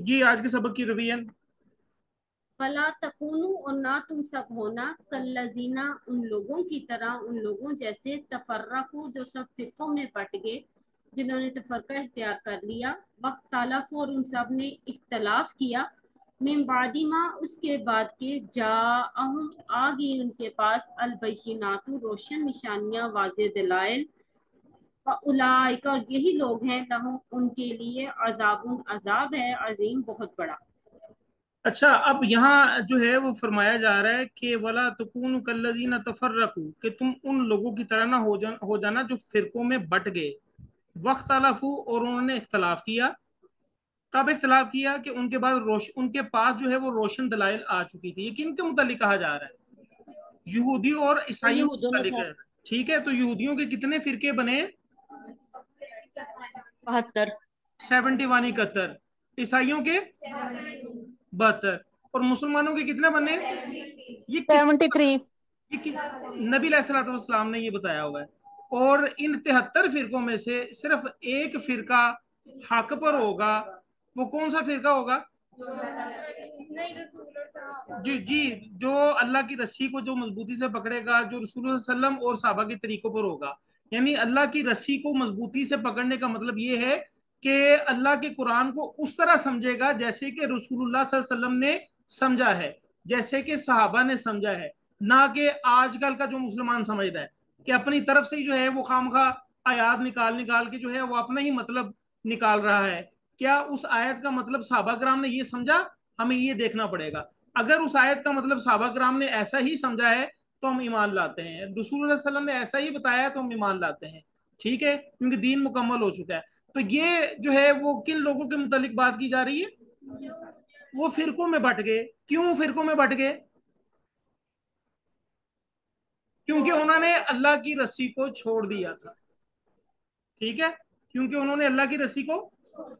جی آج کے سبق کی رویت۔ فلا تکونو، اور نہ تم سب ہونا، کالذین، ان لوگوں کی طرح، ان لوگوں جیسے، تفرقو، جو سب فرقوں میں بٹ گئے، جنہوں نے تفرقہ اختیار کر لیا، واختلف، اور ان سب نے اختلاف کیا، من بعد ما، اس کے بعد کے، جاءہم، آ گئی ان کے پاس، البینات، روشن نشانیاں، واضح دلائل، فاولئک، اور یہی لوگ ہیں، لہم، ان کے لیے، عذاب، عذاب ہے، عظیم، بہت بڑا۔ اچھا، اب یہاں جو ہے وہ فرمایا جا رہا ہے کہ ولا تکونوا کالذین تفرقوا، کہ تم ان لوگوں کی طرح نہ ہو جانا جو فرقوں میں بٹ گئے، واختلفوا، اور انہوں نے اختلاف کیا۔ کب اختلاف کیا؟ کہ ان کے بعد ان کے پاس جو ہے وہ روشن دلائل آ چکی تھی۔ یہ کن کے متعلق کہا جا رہا ہے؟ یہودیوں اور عیسائیوں کے یہود و متعلق ہے۔ نصارہ، ٹھیک ہے، تو یہودیوں کے کتنے فرقے بنے؟ 72۔ 71، 71۔ عیسائیوں کے 72۔ اور مسلمانوں کے کتنے بنے؟ یہ کس 73۔ نبی علیہ الصلوۃ والسلام نے یہ بتایا ہوا ہے۔ اور ان 73 فرقوں میں سے صرف ایک فرقہ حق پر ہوگا۔ وہ کون سا فرقہ ہوگا؟ جی جی، جو اللہ کی رسی کو جو مضبوطی سے پکڑے گا، جو رسول اللہ صلی اللہ علیہ وسلم اور صحابہ کے طریقوں پر ہوگا۔ یعنی اللہ کی رسی کو مضبوطی سے پکڑنے کا مطلب یہ ہے کہ اللہ کے قرآن کو اس طرح سمجھے گا جیسے کہ رسول اللہ صلی اللہ علیہ وسلم نے سمجھا ہے، جیسے کہ صحابہ نے سمجھا ہے، نہ کہ آج کل کا جو مسلمان سمجھتا ہے کہ اپنی طرف سے جو ہے وہ خامخواہ آیات نکال نکال کے جو ہے وہ اپنا ہی مطلب نکال رہا ہے۔ کیا اس آیت کا مطلب صحابہ کرام نے یہ سمجھا؟ ہمیں یہ دیکھنا پڑے گا۔ اگر اس آیت کا مطلب صحابہ کرام نے ایسا ہی سمجھا ہے تو ہم ایمان لاتے ہیں، رسول اللہ صلی اللہ علیہ وسلم نے ایسا ہی بتایا ہے تو ہم ایمان لاتے ہیں۔ ٹھیک ہے، کیونکہ دین مکمل ہو چکا ہے۔ تو یہ جو ہے وہ کن لوگوں کے متعلق بات کی جا رہی ہے؟ وہ فرقوں میں بٹ گئے۔ کیوں فرقوں میں بٹ گئے؟ کیونکہ انہوں نے اللہ کی رسی کو چھوڑ دیا تھا۔ ٹھیک ہے، کیونکہ انہوں نے اللہ کی رسی کو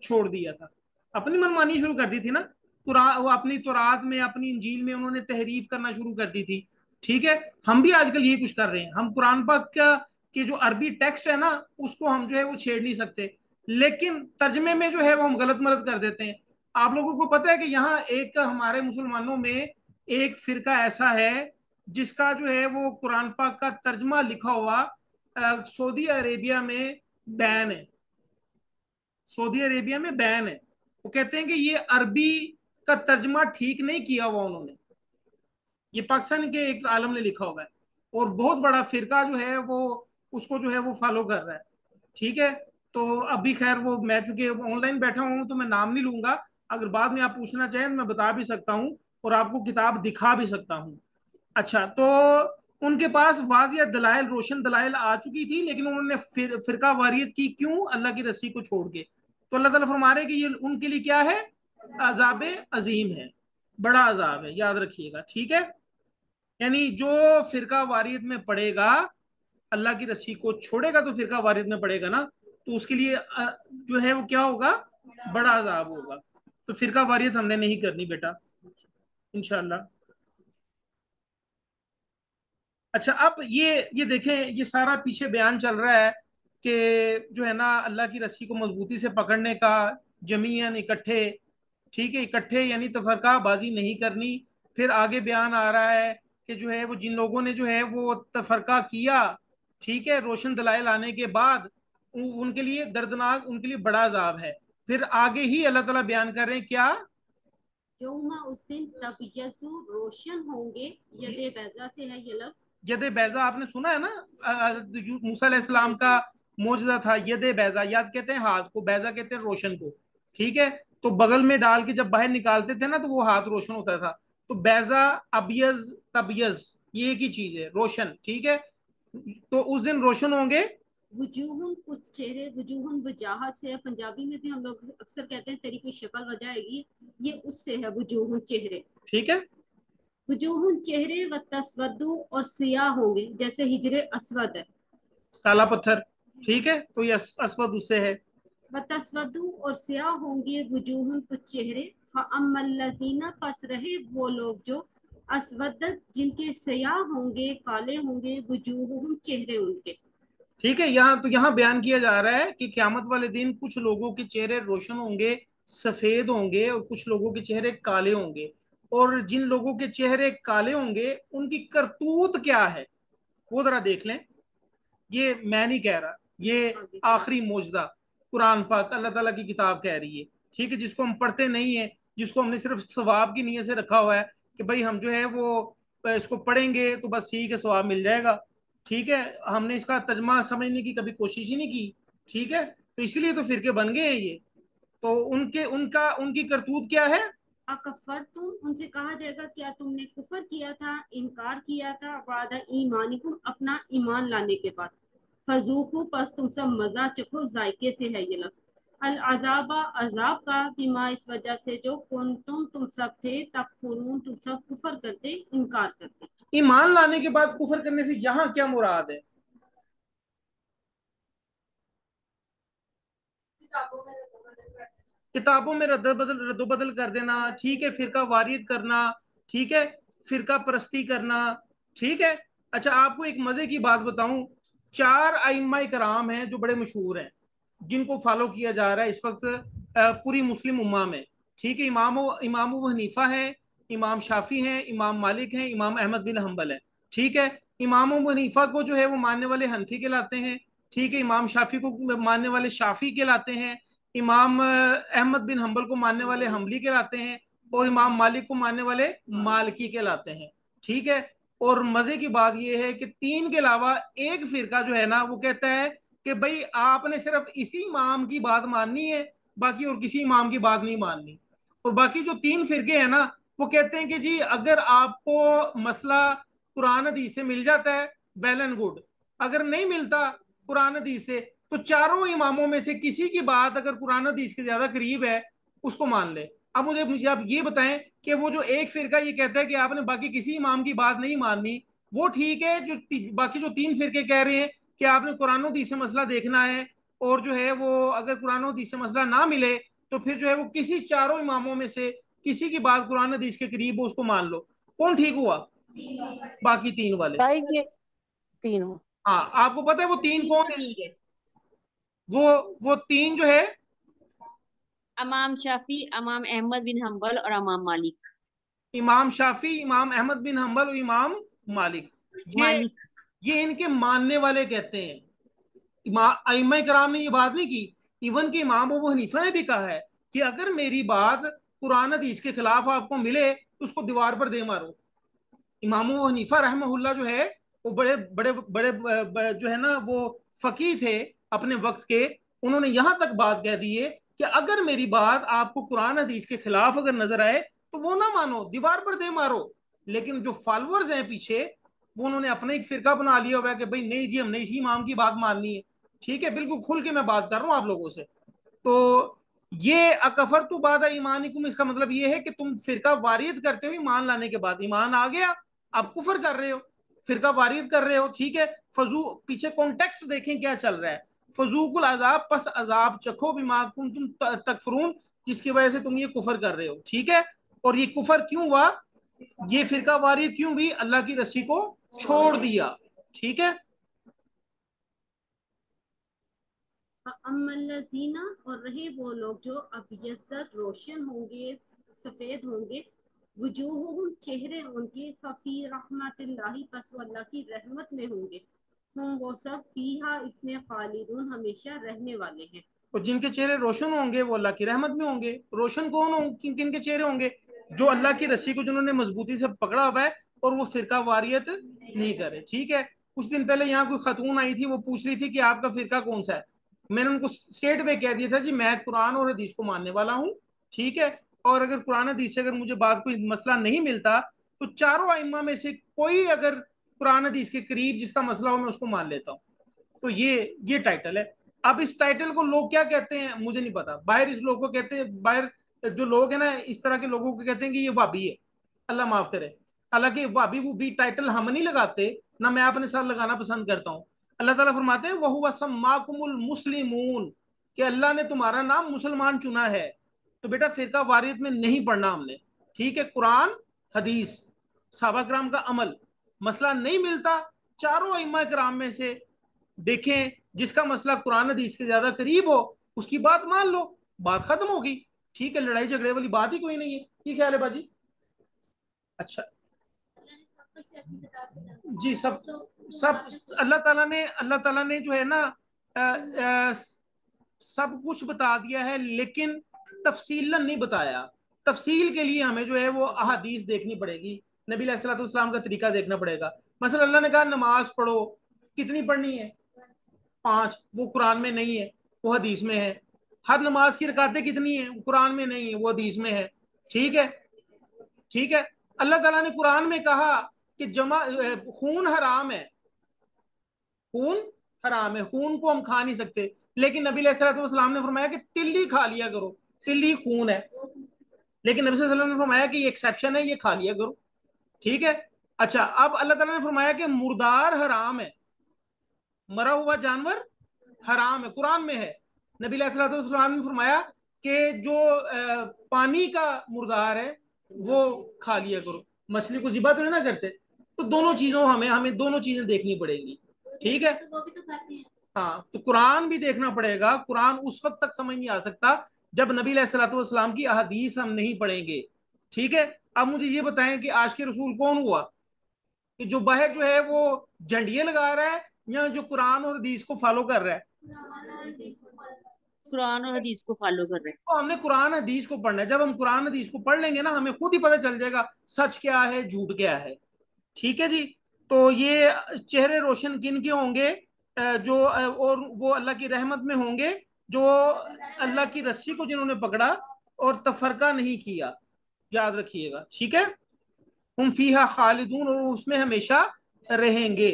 چھوڑ دیا تھا، اپنی منمانی شروع کر دی تھی نا۔ قرآن وہ اپنی تورات میں، اپنی انجیل میں انہوں نے تحریف کرنا شروع کر دی تھی۔ ٹھیک ہے، ہم بھی آج کل یہی کچھ کر رہے ہیں۔ ہم قرآن پاک کا کہ جو عربی ٹیکسٹ ہے نا اس کو ہم جو ہے وہ چھیڑ نہیں سکتے، لیکن ترجمے میں جو ہے وہ ہم غلط ملت کر دیتے ہیں۔ آپ لوگوں کو پتہ ہے کہ یہاں ایک ہمارے مسلمانوں میں ایک فرقہ ایسا ہے جس کا جو ہے وہ قرآن پاک کا ترجمہ لکھا ہوا سعودی عربیہ میں بین ہے۔ سعودی عربیہ میں بین ہے۔ وہ کہتے ہیں کہ یہ عربی کا ترجمہ ٹھیک نہیں کیا ہوا انہوں نے۔ یہ پاکستان کے ایک عالم نے لکھا ہوا ہے، اور بہت بڑا فرقہ جو ہے وہ اس کو جو ہے وہ فالو کر رہا ہے۔ ٹھیک ہے، تو ابھی خیر وہ میں چونکہ آن لائن بیٹھا ہوں تو میں نام نہیں لوں گا، اگر بعد میں آپ پوچھنا چاہیں تو میں بتا بھی سکتا ہوں اور آپ کو کتاب دکھا بھی سکتا ہوں۔ اچھا، تو ان کے پاس واضح دلائل، روشن دلائل آ چکی تھی، لیکن انہوں نے فرقہ واریت کی۔ کیوں؟ اللہ کی رسی کو چھوڑ کے۔ تو اللہ تعالیٰ فرما رہے کہ یہ ان کے لیے کیا ہے؟ عذاب عظیم ہے، بڑا عذاب ہے، یاد رکھیے گا۔ ٹھیک ہے، یعنی جو فرقہ واریت میں پڑے گا، اللہ کی رسی کو چھوڑے گا تو فرقہ واریت میں پڑے گا نا، تو اس کے لیے جو ہے وہ کیا ہوگا؟ بڑا عذاب ہوگا۔ تو فرقہ واریت ہم نے نہیں کرنی بیٹا، انشاءاللہ۔ اچھا، اب یہ دیکھیں، یہ سارا پیچھے بیان چل رہا ہے کہ جو ہے نا اللہ کی رسی کو مضبوطی سے پکڑنے کا، جمیعاً اکٹھے۔ ٹھیک ہے، اکٹھے یعنی تفرقہ بازی نہیں کرنی۔ پھر آگے بیان آ رہا ہے کہ جو ہے وہ جن لوگوں نے جو ہے وہ تفرقہ کیا، ٹھیک ہے، روشن دلائل آنے کے بعد، ان کے لیے دردناک، ان کے لیے بڑا عذاب ہے۔ پھر آگے ہی اللہ تعالیٰ بیان کر رہے ہیں کیا؟ یوم، اس دن، تبیض، روشن ہوں گے، ید بیضا سے ہے یہ لفظ۔ ید بیضا آپ نے سنا ہے نا، موسیٰ علیہ السلام کا معجزہ تھا ید بیضا، یاد کہتے ہیں ہاتھ کو، بیضا کہتے ہیں روشن کو۔ ٹھیک ہے، تو بغل میں ڈال کے جب باہر نکالتے تھے نا تو وہ ہاتھ روشن ہوتا تھا۔ تو بیضا، ابیض، تبیض، یہ ایک ہی چیز ہے، روشن۔ ٹھیک ہے، تو اس دن روشن ہوں گے۔ وجوہن، کچھ چہرے، وجوہن وجاہت سے ہے، پنجابی میں بھی ہم لوگ اکثر کہتے ہیں تیری کوئی شکل وجہ آئے گی، یہ اس سے ہے، وجوہن چہرے۔ ٹھیک ہے، وجوہن چہرے، و تسودو، اور سیاہ ہوں گے، جیسے ہجر اسود ہے۔ کالا پتھر۔ ٹھیک ہے، تو یہ اسود اس سے ہے۔ و تسودو، اور سیاہ ہوں گے، وجوہن کچھ چہرے، فاما الذین، پس رہے وہ لوگ جو، اسودت، جن کے سیاہ ہوں گے، کالے ہوں گے، وجوہہم، چہرے ان کے۔ ٹھیک ہے، یہاں بیان کیا جا رہا ہے کہ قیامت والے دن کچھ لوگوں کے چہرے روشن ہوں گے، سفید ہوں گے اور کچھ لوگوں کے چہرے کالے ہوں گے، اور جن لوگوں کے چہرے کالے ہوں گے ان کی کرتوت کیا ہے وہ ذرا دیکھ لیں. یہ میں نہیں کہہ رہا، یہ آخری معجزہ قرآن پاک اللہ تعالیٰ کی کتاب کہہ رہی ہے. ٹھیک ہے، جس کو ہم پڑھتے نہیں ہیں، جس کو ہم نے صرف ثواب کی نیت سے رکھا ہوا ہے کہ بھائی ہم جو ہے وہ اس کو پڑھیں گے تو بس ٹھیک ہے ثواب مل جائے گا. ٹھیک ہے، ہم نے اس کا ترجمہ سمجھنے کی کبھی کوشش ہی نہیں کی. ٹھیک ہے، تو اسی لیے تو فرقے بن گئے ہیں یہ. تو ان کی کرتوت کیا ہے؟ اکفر تم، ان سے کہا جائے گا کیا تم نے کفر کیا تھا، انکار کیا تھا، بعد ایمانکم، اپنا ایمان لانے کے بعد. فذوقوا، پس تم سب مزہ چکھو، ذائقے سے ہے یہ لفظ، العذاب، عذاب کا، بما، اس وجہ سے، جو تم سب تھے، تکفرون، تم سب کفر کرتے، انکار کرتے. ایمان لانے کے بعد کفر کرنے سے یہاں کیا مراد ہے؟ کتابوں میں رد و بدل کر دینا، ٹھیک ہے، فرقہ واریت کرنا، ٹھیک ہے، فرقہ پرستی کرنا. ٹھیک ہے. اچھا آپ کو ایک مزے کی بات بتاؤں، 4 ائمہ کرام ہیں جو بڑے مشہور ہیں، جن کو فالو کیا جا رہا ہے اس وقت پوری مسلم امہ میں. ٹھیک ہے، امام ابو حنیفہ ہیں، امام شافی ہیں، امام مالک ہیں، امام احمد بن حنبل ہیں. ٹھیک ہے، امام ابو حنیفہ کو جو ہے وہ ماننے والے حنفی کہلاتے ہیں. ٹھیک ہے، امام شافی کو ماننے والے شافی کہلاتے ہیں. امام احمد بن حنبل کو ماننے والے حنبلی کہلاتے ہیں، اور امام مالک کو ماننے والے مالکی کہلاتے ہیں. ٹھیک ہے. اور مزے کی بات یہ ہے کہ 3 کے علاوہ ایک فرقہ جو ہے نا وہ کہتا ہے کہ بھائی آپ نے صرف اسی امام کی بات ماننی ہے، باقی اور کسی امام کی بات نہیں ماننی. اور باقی جو 3 فرقے ہیں نا وہ کہتے ہیں کہ جی اگر آپ کو مسئلہ قرآن حدیث سے مل جاتا ہے ویل اینڈ گڈ، اگر نہیں ملتا قرآن حدیث سے تو چاروں اماموں میں سے کسی کی بات اگر قرآن حدیث کے زیادہ قریب ہے اس کو مان لے. اب مجھے آپ یہ بتائیں کہ وہ جو ایک فرقہ یہ کہتا ہے کہ آپ نے باقی کسی امام کی بات نہیں ماننی، وہ ٹھیک ہے، جو باقی جو 3 فرقے کہہ رہے ہیں کہ آپ نے قرآن و حدیث سے مسئلہ دیکھنا ہے، اور جو ہے وہ اگر قرآن و حدیث سے مسئلہ نہ ملے تو پھر جو ہے وہ کسی چاروں اماموں میں سے کسی کی بات قرآن حدیث کے قریب ہو اس کو مان لو. کون ٹھیک ہوا؟ باقی 3 والے. صحیح یہ تینوں. ہاں آپ کو پتا ہے وہ 3 کون ہیں؟ وہ 3 جو ہے امام شافی، امام احمد بن حنبل اور امام مالک. امام شافی، امام احمد بن حنبل اور امام مالک. مالک یہ ان کے ماننے والے کہتے ہیں. ائمہ کرام نے یہ بات نہیں کی. ایون کہ امام ابو حنیفہ نے بھی کہا ہے کہ اگر میری بات قرآن حدیث کے خلاف آپ کو ملے تو اس کو دیوار پر دے مارو. امام ابو حنیفہ رحمہ اللہ جو ہے وہ بڑے بڑے بڑے جو ہے نا وہ فقیہ تھے اپنے وقت کے. انہوں نے یہاں تک بات کہہ دی ہے کہ اگر میری بات آپ کو قرآن حدیث کے خلاف اگر نظر آئے تو وہ نہ مانو، دیوار پر دے مارو. لیکن جو فالوورز ہیں پیچھے وہ انہوں نے اپنا ایک فرقہ بنا لیا ہوا ہے کہ بھائی نہیں جی ہم نے اسی امام کی بات ماننی ہے. ٹھیک ہے، بالکل کھل کے میں بات کر رہا ہوں آپ لوگوں سے. تو یہ اکفرتم بعد ایمانکم، اس کا مطلب یہ ہے کہ تم فرقہ واریت کرتے ہو ایمان لانے کے بعد. ایمان آ گیا اب کفر کر رہے ہو، فرقہ واریت کر رہے ہو. ٹھیک ہے، پیچھے کانٹیکسٹ دیکھیں کیا چل رہا ہے. فذوق العذاب، پس عذاب چکھو، بما کنتم تکفرون، جس کی وجہ سے تم یہ کفر کر رہے ہو. ٹھیک ہے. اور یہ کفر کیوں ہوا، یہ فرقہ واریت کیوں بھی، اللہ کی رسی کو چھوڑ دیا. ٹھیک ہے. الذین، اور رہے وہ لوگ جو ابیضت، روشن ہوں گے، سفید ہوں گے، وجوہہم، چہرے ان کے، ففی رحمت اللہ، پس وہ اللہ کی رحمت میں ہوں گے، ہم وہ سب فیہا، اس میں، خالدون، ہمیشہ رہنے والے ہیں. اور جن کے چہرے روشن ہوں گے وہ اللہ کی رحمت میں ہوں گے. روشن کون ہوں، کن کے چہرے ہوں گے؟ جو اللہ کی رسی کو جنہوں نے مضبوطی سے پکڑا ہوا ہے اور وہ فرقہ واریت نہیں کرے. ٹھیک ہے. کچھ دن پہلے یہاں کوئی خاتون آئی تھی، وہ پوچھ رہی تھی کہ آپ کا فرقہ کون سا ہے. میں نے ان کو اسٹیٹ پہ کہہ دیا تھا جی میں قرآن اور حدیث کو ماننے والا ہوں. ٹھیک ہے. اور اگر قرآن حدیث سے اگر مجھے بات کوئی مسئلہ نہیں ملتا تو چاروں ائمہ میں سے کوئی اگر قرآن حدیث کے قریب جس کا مسئلہ ہو میں اس کو مان لیتا ہوں. تو یہ ٹائٹل ہے. اب اس ٹائٹل کو لوگ کیا کہتے ہیں مجھے نہیں پتا. باہر اس لوگ کو کہتے ہیں، باہر جو لوگ ہیں نا اس طرح کے لوگوں کو کہتے ہیں کہ یہ وابی ہے. اللہ معاف کرے. حالانکہ وابی وہ بھی ٹائٹل ہم نہیں لگاتے، نہ میں اپنے ساتھ لگانا پسند کرتا ہوں. اللہ تعالیٰ فرماتے ہیں وَهُوَ سَمَّاكُمُ الْمُسْلِمُونَ، کہ اللہ نے تمہارا نام مسلمان چنا ہے. تو بیٹا فرقہ واریت میں نہیں پڑھنا ہم نے. ٹھیک ہے. قرآن، حدیث، صحابہ کرام کا عمل، مسئلہ نہیں ملتا چاروں ائمہ کرام میں سے دیکھیں جس کا مسئلہ قرآن حدیث کے زیادہ قریب ہو اس کی بات مان لو، بات ختم ہوگی. ٹھیک ہے, لڑائی جھگڑے والی بات ہی کوئی نہیں ہے. یہ خیال ہے باجی؟ اچھا جی, سب اللہ تعالیٰ نے جو ہے نا سب کچھ بتا دیا ہے, لیکن تفصیلاً نہیں بتایا. تفصیل کے لیے ہمیں جو ہے وہ احادیث دیکھنی پڑے گی, نبی علیہ الصلوۃ والسلام کا طریقہ دیکھنا پڑے گا. مثلا اللہ نے کہا نماز پڑھو, کتنی پڑھنی ہے؟ 5. وہ قرآن میں نہیں ہے, وہ حدیث میں ہے. ہر نماز کی رکعتیں کتنی ہیں؟ قرآن میں نہیں ہے, وہ حدیث میں ہے. ٹھیک ہے, ٹھیک ہے. اللہ تعالیٰ نے قرآن میں کہا کہ خون حرام ہے, خون حرام ہے, خون کو ہم کھا نہیں سکتے, لیکن نبی علیہ الصلوۃ والسلام نے فرمایا کہ تلی کھا لیا کرو, تلی خون ہے. لیکن نبی صلی اللہ علیہ وسلم نے فرمایا کہ یہ ایکسیپشن ہے, یہ کھا لیا کرو. ٹھیک ہے. اچھا, اب اللہ تعالیٰ نے فرمایا کہ مردار حرام ہے, مرا ہوا جانور حرام ہے, قرآن میں ہے. نبی علیہ الصلوۃ والسلام نے فرمایا کہ جو پانی کا مردار ہے وہ کھا لیا کرو. مچھلی کو ذبح تو نہیں نہ کرتے. تو دونوں چیزوں ہمیں دونوں چیزیں دیکھنی پڑے گی. ٹھیک ہے, ہاں, تو قرآن بھی دیکھنا پڑے گا. قرآن اس وقت تک سمجھ نہیں آ سکتا جب نبی علیہ الصلوۃ والسلام کی احادیث ہم نہیں پڑھیں گے. ٹھیک ہے. اب مجھے یہ بتائیں کہ آج کے رسول کون ہوا کہ جو باہر جو ہے وہ جھنڈیاں لگا رہا ہے, یا جو قرآن اور حدیث کو فالو کر رہا ہے؟ قرآن اور حدیث کو فالو کر رہے ہیں. تو ہم نے قرآن حدیث کو پڑھنا ہے. جب ہم قرآن حدیث کو پڑھ لیں گے نا, ہمیں خود ہی پتہ چل جائے گا سچ کیا ہے, جھوٹ کیا ہے. ٹھیک ہے جی. تو یہ چہرے روشن کن کے ہوں گے؟ جو اور وہ اللہ کی رحمت میں ہوں گے جو اللہ کی رسی کو جنہوں نے پکڑا اور تفرقہ نہیں کیا. یاد رکھیے گا. ٹھیک ہے. ہم فیہا خالدون, اور اس میں ہمیشہ رہیں گے.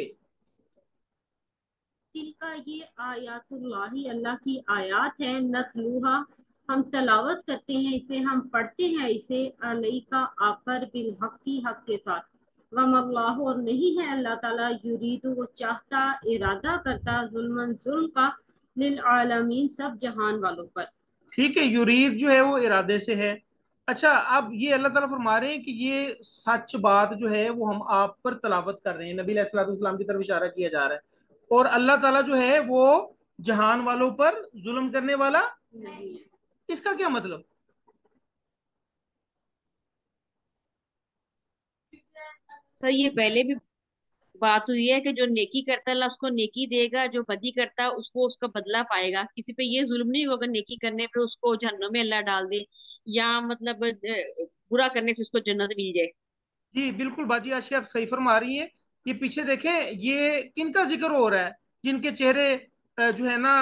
دل کا یہ آیات اللہ, اللہ کی آیات ہے, نتلوہا ہم تلاوت کرتے ہیں اسے, ہم پڑھتے ہیں اسے, علیکا آپ پر, بالحق کی حق کے ساتھ. وما اللہ, اور نہیں ہے اللہ تعالیٰ, یرید وہ چاہتا, ارادہ کرتا, ظلم کا, للعالمین سب جہان والوں پر. ٹھیک ہے. یرید جو ہے وہ ارادے سے ہے. اچھا, اب یہ اللہ تعالیٰ فرما رہے ہیں کہ یہ سچ بات جو ہے وہ ہم آپ پر تلاوت کر رہے ہیں. نبی علیہ الصلوۃ والسلام کی طرف اشارہ کیا جا رہا ہے. اور اللہ تعالیٰ جو ہے وہ جہان والوں پر ظلم کرنے والا نہیں ہے. اس کا کیا مطلب؟ سر یہ پہلے بھی بات ہوئی ہے کہ جو نیکی کرتا ہے اللہ اس کو نیکی دے گا, جو بدی کرتا ہے اس کو اس کا بدلہ پائے گا. کسی پہ یہ ظلم نہیں ہوگا نیکی کرنے پہ اس کو جہنم میں اللہ ڈال دے, یا مطلب برا کرنے سے اس کو جنت مل جائے. جی بالکل باجی عائشہ, آپ صحیح فرما رہی ہیں. یہ پیچھے دیکھیں, یہ کن کا ذکر ہو رہا ہے؟ جن کے چہرے جو ہے نا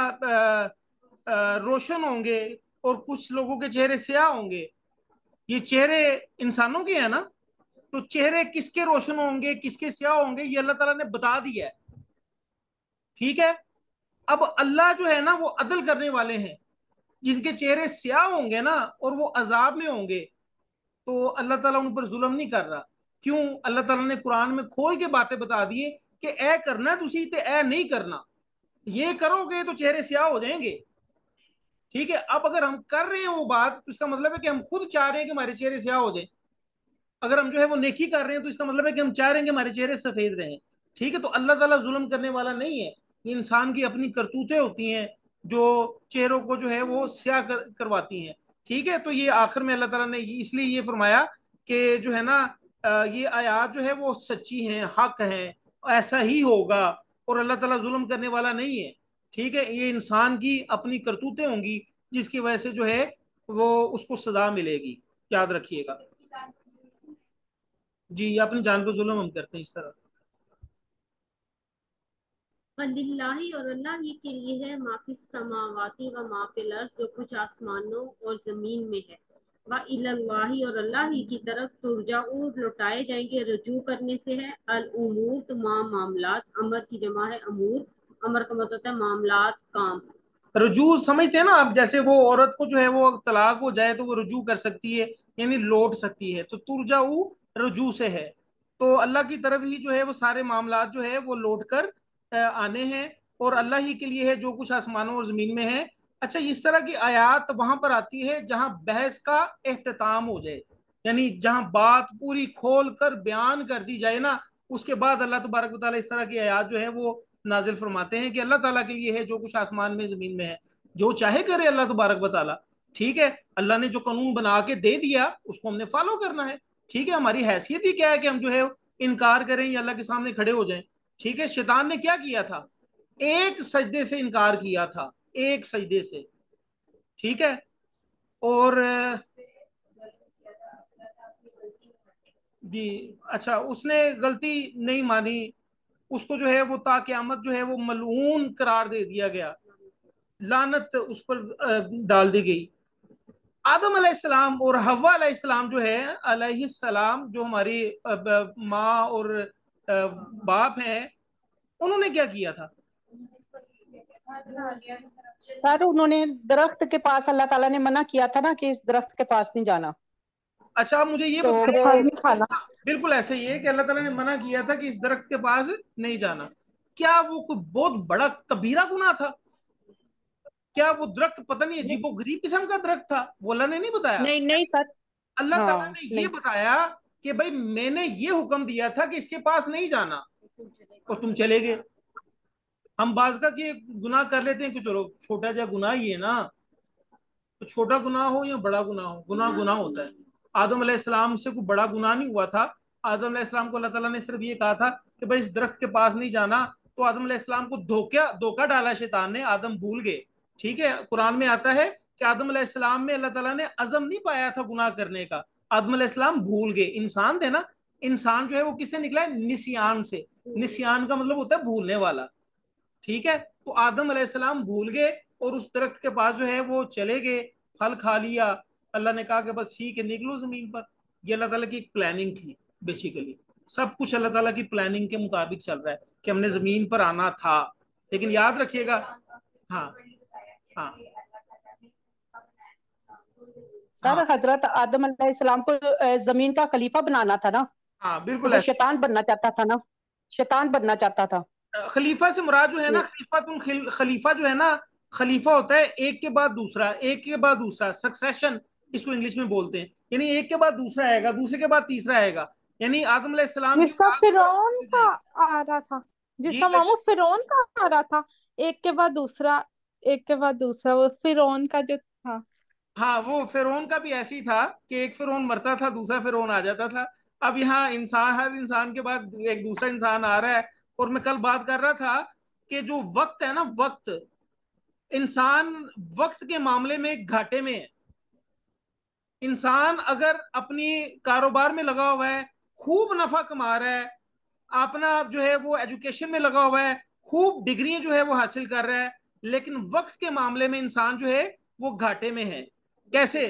روشن ہوں گے اور کچھ لوگوں کے چہرے سیاہ ہوں گے. یہ چہرے انسانوں کے ہیں نا, تو چہرے کس کے روشن ہوں گے کس کے سیاہ ہوں گے یہ اللہ تعالیٰ نے بتا دیا ہے. ٹھیک ہے. اب اللہ جو ہے نا وہ عدل کرنے والے ہیں. جن کے چہرے سیاہ ہوں گے نا اور وہ عذاب میں ہوں گے, تو اللہ تعالیٰ ان پر ظلم نہیں کر رہا. کیوں؟ اللہ تعالیٰ نے قرآن میں کھول کے باتیں بتا دیے کہ اے کرنا تسی تے اے نہیں کرنا. یہ کرو گے تو چہرے سیاہ ہو جائیں گے. ٹھیک ہے. اب اگر ہم کر رہے ہیں وہ بات, تو اس کا مطلب ہے کہ ہم خود چاہ رہے ہیں کہ ہمارے چہرے سیاہ ہو جائیں. اگر ہم جو ہے وہ نیکی کر رہے ہیں تو اس کا مطلب ہے کہ ہم چاہ رہے ہیں کہ ہمارے چہرے سفید رہیں. ٹھیک ہے. تو اللہ تعالیٰ ظلم کرنے والا نہیں ہے. یہ انسان کی اپنی کرتوتیں ہوتی ہیں جو چہروں کو جو ہے وہ سیاہ کرواتی ہیں. ٹھیک ہے. تو یہ آخر میں اللہ تعالیٰ نے اس لیے یہ فرمایا کہ جو ہے نا یہ آیات جو ہے وہ سچی ہیں, حق ہیں, ایسا ہی ہوگا, اور اللہ تعالیٰ ظلم کرنے والا نہیں ہے. ٹھیک ہے. یہ انسان کی اپنی کرتوتیں ہوں گی جس کی وجہ سے جو ہے وہ اس کو سزا ملے گی. یاد رکھیے گا. جی, اپنی جان پہ ظلم ہم کرتے ہیں اس طرح. وَلِلَّهِ, اور اللہ ہی کے لیے ہے, ما فی السماوات و ما فی الارض, جو کچھ آسمانوں اور زمین میں ہے. وَإِلَى اللَّهِ, اور اللہ ہی کی طرف, ترجعو, لوٹائے جائیں گے, رجوع کرنے سے ہے, الامور, تمام معاملات. امر کی جمع ہے امور, امر کا مطلب ہے معاملات, کام. رجوع سمجھتے ہیں نا آپ, جیسے وہ عورت کو جو ہے وہ طلاق ہو جائے تو وہ رجوع کر سکتی ہے, یعنی لوٹ سکتی ہے. تو ترجعو رجوع سے ہے. تو اللہ کی طرف ہی جو ہے وہ سارے معاملات جو ہے وہ لوٹ کر آنے ہیں, اور اللہ ہی کے لیے ہے جو کچھ آسمانوں اور زمین میں ہے. اچھا, اس طرح کی آیات وہاں پر آتی ہے جہاں بحث کا اختتام ہو جائے, یعنی جہاں بات پوری کھول کر بیان کر دی جائے نا, اس کے بعد اللہ تبارک و تعالیٰ اس طرح کی آیات جو ہے وہ نازل فرماتے ہیں کہ اللہ تعالیٰ کے لیے ہے جو کچھ آسمان میں زمین میں ہے, جو چاہے کرے اللہ تبارک و تعالیٰ. ٹھیک ہے, اللہ نے جو قانون بنا کے دے دیا اس کو ہم نے فالو کرنا ہے. ٹھیک ہے, ہماری حیثیت ہی کیا ہے کہ ہم جو ہے انکار کریں یا اللہ کے سامنے کھڑے ہو جائیں. ٹھیک ہے, شیطان نے کیا کیا تھا, ایک سجدے سے انکار کیا تھا, ایک سجدے سے. ٹھیک ہے, اور جی اچھا, اس نے غلطی نہیں مانی, اس کو جو ہے وہ تا قیامت جو ہے وہ ملعون قرار دے دیا گیا, لعنت اس پر ڈال دی گئی. آدم علیہ السلام اور حوا علیہ السلام جو ہے علیہ السلام, جو ہماری ماں اور باپ ہیں, انہوں نے کیا کیا تھا؟ سر انہوں نے درخت کے پاس, اللہ تعالیٰ نے منع کیا تھا نا کہ اس درخت کے پاس نہیں جانا, اچھا آپ مجھے یہ تو بتائیں, وہ پھل نہیں کھانا. بالکل ایسے ہی ہے کہ اللہ تعالیٰ نے منع کیا تھا کہ اس درخت کے پاس نہیں جانا. کیا وہ کوئی بہت بڑا کبیرہ گناہ تھا؟ کیا وہ درخت پتہ نہیں عجیب و غریب قسم کا درخت تھا؟ وہ اللہ نے نہیں بتایا. نہیں نہیں سر, اللہ تعالیٰ ہاں نے یہ نہیں, بتایا کہ بھائی میں نے یہ حکم دیا تھا کہ اس کے پاس نہیں جانا اور تم چلے گئے. ہم بعض کا یہ گناہ کر لیتے ہیں کہ چلو چھوٹا جا گناہ ہی ہے نا, تو چھوٹا گناہ ہو یا بڑا گناہ ہو, گناہ گناہ ہوتا ہے. آدم علیہ السلام سے کوئی بڑا گناہ نہیں ہوا تھا. آدم علیہ السلام کو اللہ تعالیٰ نے صرف یہ کہا تھا کہ بھائی اس درخت کے پاس نہیں جانا, تو آدم علیہ السلام کو دھوکہ ڈالا شیطان نے, آدم بھول گئے. ٹھیک ہے, قرآن میں آتا ہے کہ آدم علیہ السلام میں اللہ تعالیٰ نے عزم نہیں پایا تھا گناہ کرنے کا, آدم علیہ السلام بھول گئے. انسان تھے نا, انسان جو ہے وہ کس سے نکلا ہے؟ نسیان سے. نسیان کا مطلب ہوتا ہے بھولنے والا. ٹھیک ہے, تو آدم علیہ السلام بھول گئے اور اس درخت کے پاس جو ہے وہ چلے گئے, پھل کھا لیا. اللہ نے کہا کہ بس ٹھیک ہے نکلو زمین پر. یہ اللہ تعالیٰ کی ایک پلاننگ تھی بیسیکلی. سب کچھ اللہ تعالیٰ کی پلاننگ کے مطابق چل رہا ہے کہ ہم نے زمین پر آنا تھا, لیکن یاد رکھیے گا. ہاں ہاں سر ہاں حضرت آدم علیہ السلام کو زمین کا خلیفہ بنانا تھا نا, ہاں تو بالکل وہ ایسا. شیطان بننا چاہتا تھا نا, شیطان بننا چاہتا تھا. خلیفہ سے مراد جو ہے نا, خلیفہ جو ہے نا, خلیفہ ہوتا ہے ایک کے بعد دوسرا, ایک کے بعد دوسرا, سکسیشن اس کو انگلش میں بولتے ہیں. یعنی ایک کے بعد دوسرا آئے گا, دوسرے کے بعد تیسرا آئے گا. یعنی آدم علیہ السلام جس کی کا اولاد فرعون سے کا جائے گی. آ رہا تھا, جس جی کا ماموں فرعون کا آ رہا تھا, ایک کے بعد دوسرا, ایک کے بعد دوسرا, وہ فرعون کا جو تھا. ہاں, وہ فرعون کا بھی ایسی تھا کہ ایک فرعون مرتا تھا, دوسرا فرعون آ جاتا تھا. اب یہاں انسان, ہر انسان کے بعد ایک دوسرا انسان آ رہا ہے. اور میں کل بات کر رہا تھا کہ جو وقت ہے نا, وقت, انسان وقت کے معاملے میں گھاٹے میں ہے. انسان اگر اپنی کاروبار میں لگا ہوا ہے, خوب نفع کما رہا ہے, اپنا جو ہے وہ ایجوکیشن میں لگا ہوا ہے, خوب ڈگریاں جو ہے وہ حاصل کر رہا ہے, لیکن وقت کے معاملے میں انسان جو ہے وہ گھاٹے میں ہے. کیسے؟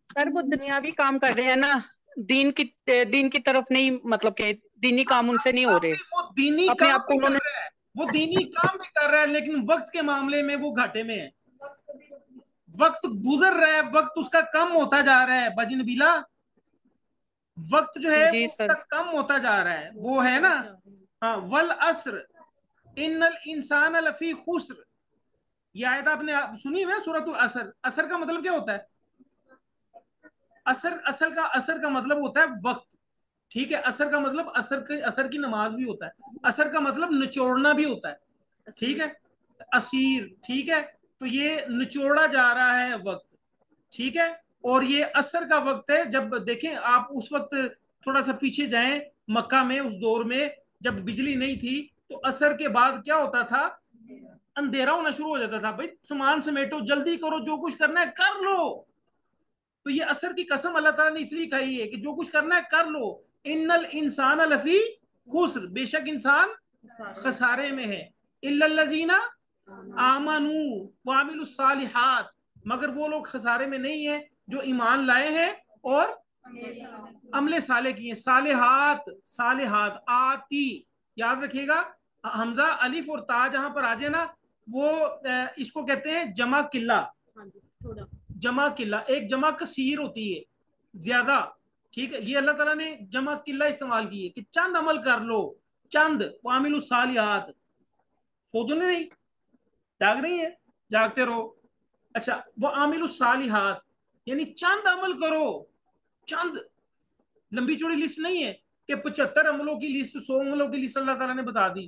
سر وہ دنیاوی کام کر رہے ہیں نا, دین کی طرف نہیں, مطلب کہ دینی کام ان سے نہیں ہو رہے, وہ دینی اپنے کام آپ کو بھی انہوں کر نے. رہا ہے, وہ دینی کام بھی کر رہا ہے, لیکن وقت کے معاملے میں وہ گھاٹے میں ہے. وقت گزر رہا ہے, وقت اس کا کم ہوتا جا رہا ہے. بجن بیلا, وقت جو ہے جی وہ اس سر, کا کم ہوتا جا رہا ہے. وہ ہے نا, ہاں, والعصر ان الانسان لفی خسر. یہ آیت آپ نے سنی ہے سورۃ العصر. عصر کا مطلب کیا ہوتا ہے؟ اثر کا مطلب ہوتا ہے وقت. ٹھیک ہے, اثر کا مطلب اثر کی نماز بھی ہوتا ہے. اثر کا مطلب نچوڑنا بھی ہوتا ہے. ٹھیک ہے, اسیر. ٹھیک ہے, تو یہ نچوڑا جا رہا ہے وقت. ٹھیک ہے, اور یہ اثر کا وقت ہے. جب دیکھیں آپ اس وقت تھوڑا سا پیچھے جائیں, مکہ میں اس دور میں جب بجلی نہیں تھی تو اثر کے بعد کیا ہوتا تھا؟ اندھیرا ہونا شروع ہو جاتا تھا. بھائی سامان سمیٹو, جلدی کرو, جو کچھ کرنا ہے کر لو. تو یہ اثر کی قسم اللہ تعالیٰ نے اس لیے کہی ہے کہ جو کچھ کرنا ہے کر لو. ان الانسان لفی خسر, بے شک انسان خسارے میں ہے. الا الذین آمنوا وعملوا الصالحات, مگر وہ لوگ خسارے میں نہیں ہیں جو ایمان لائے ہیں اور عمل صالح کیے. صالحات, صالحات آتی, یاد رکھیے گا, حمزہ الف اور تا جہاں پر آ جائے نا, وہ اس کو کہتے ہیں جمع قلہ. جمع قلہ, ایک جمع کثیر ہوتی ہے, زیادہ. ٹھیک ہے, یہ اللہ تعالیٰ نے جمع قلہ استعمال کی ہے کہ چند عمل کر لو, چند. وعمل الصالحات, سو تو نہیں, جاگ رہی ہیں, جاگتے رہو. اچھا, وعمل الصالحات یعنی چند عمل کرو, چند. لمبی چوڑی لسٹ نہیں ہے کہ 75 عملوں کی لسٹ, 100 عملوں کی لسٹ اللہ تعالیٰ نے بتا دی.